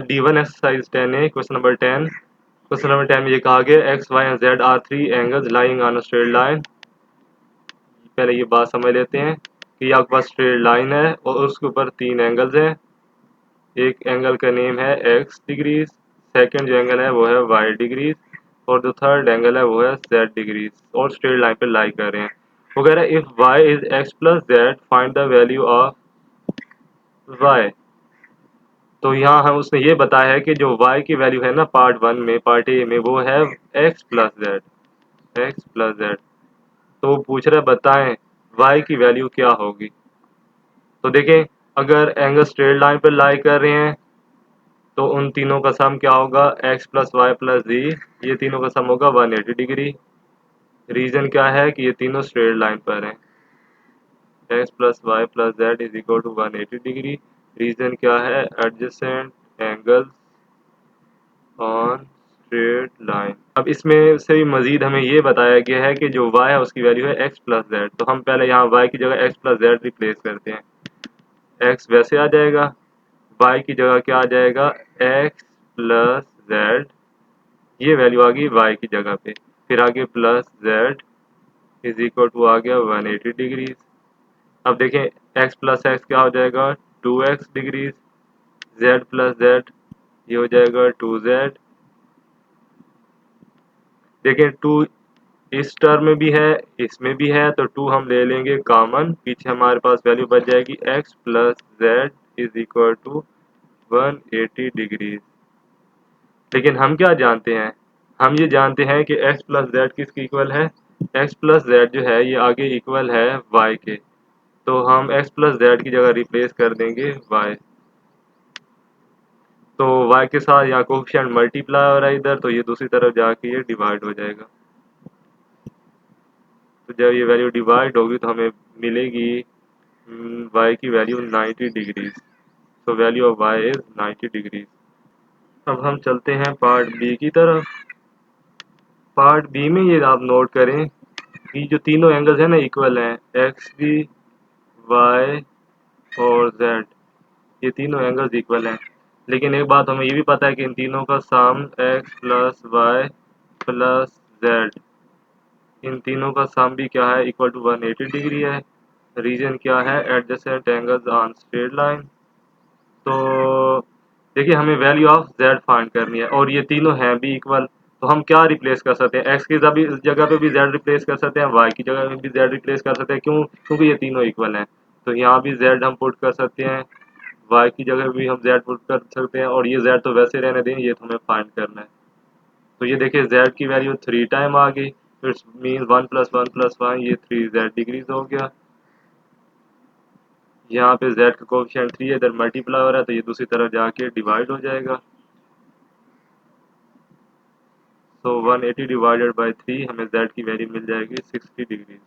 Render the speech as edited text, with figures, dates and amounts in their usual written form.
D1 exercise 10A question number 10। Question number 10 में ये कहा गया X Y and Z are three angles lying on a straight line. पहले ये बात समझ लेते हैं कि आपके पास स्ट्रेट लाइन है और उसके ऊपर तीन एंगल्स हैं। एक एंगल का नेम है एक्स डिग्रीज, सेकंड जो एंगल है वो है वाई डिग्रीज, और जो थर्ड एंगल है वो है जेड डिग्रीज, और स्ट्रेट लाइन पे लाई कर रहे हैं। वो कह रहा है if Y is X plus Z find the value of Y. तो यहाँ हम उसने ये बताया है कि जो y की वैल्यू है ना पार्ट वन में, पार्ट ए में, वो है x plus Z, x plus Z. तो वो पूछ रहा है बताएं y की वैल्यू क्या होगी। तो देखें, अगर एंगल स्ट्रेट लाइन पर लाई कर रहे हैं तो उन तीनों का सम क्या होगा, x प्लस वाई प्लस जी, ये तीनों का सम होगा 180 डिग्री। रीजन क्या है कि ये तीनों स्ट्रेट लाइन पर हैं, x plus Y plus Z is equal to 180 degree. Reason क्या है, adjacent angle on straight line. अब इसमें से भी मजीद हमें ये बताया गया है कि जो y है उसकी वैल्यू है x प्लस जेड। तो हम पहले यहाँ y की जगह x प्लस जेड रिप्लेस करते हैं, x वैसे आ जाएगा, y की जगह क्या आ जाएगा, x प्लस जेड, ये वैल्यू आ गई y की जगह पे, फिर आगे plus Z is equal to आ गया 180 डिग्रीज। अब देखें x प्लस एक्स क्या हो जाएगा 2x degrees, z plus Z ये हो जाएगा 2z। देखें 2 इस टर्म में भी है इसमें भी है, तो 2 हम ले लेंगे कॉमन, पीछे हमारे पास वैल्यू बच जाएगी x plus Z is equal to 180 degrees. लेकिन हम क्या जानते हैं, हम ये जानते हैं कि x प्लस जेड किसकी इक्वल है, x प्लस जेड जो है ये आगे इक्वल है y के। तो हम x प्लस जेड की जगह रिप्लेस कर देंगे y। तो y के साथ यहाँ कोफिशिएंट मल्टीप्लाई हो रहा है इधर, तो ये दूसरी तरफ जाके ये डिवाइड हो जाएगा। तो जब ये वैल्यू डिवाइड होगी तो हमें मिलेगी y की वैल्यू 90 डिग्रीज। तो value of y is 90 degrees. अब हम चलते हैं पार्ट बी की तरफ। पार्ट बी में ये आप नोट करें कि जो तीनों एंगल्स हैं ना इक्वल हैं, एक्स बी, वाई और जेड, ये तीनों एंगल्स इक्वल हैं। लेकिन एक बात हमें ये भी पता है कि इन तीनों का sum X plus Y plus Z, इन तीनों का सम भी क्या है, इक्वल टू 180 डिग्री है। रीजन क्या है, adjacent angles on straight line. तो देखिए हमें वैल्यू ऑफ जेड फाइंड करनी है और ये तीनों हैं भी इक्वल। तो हम क्या रिप्लेस कर सकते हैं, एक्स की जगह पे भी जेड रिप्लेस कर सकते हैं, वाई की जगह पे भी जेड रिप्लेस कर सकते हैं। क्यों, क्योंकि ये तीनों इक्वल हैं। तो यहाँ भी जेड हम पुट कर सकते हैं, वाई की जगह भी हम जेड पुट कर सकते हैं, और ये जेड तो वैसे रहने दें, ये तो हमें फाइंड करना है। तो ये देखिए जेड की वैल्यू 3 टाइम आ गई, इट्स मीन 1 + 1 + 1 ये 3z डिग्रीज हो गया। यहाँ पे z का कोफिशिएंट 3 है, इधर मल्टीप्लाई हो रहा है तो ये दूसरी तरफ जाके डिवाइड हो जाएगा। तो 180 डिवाइडेड बाई 3 हमें z की वैल्यू मिल जाएगी 60 डिग्री।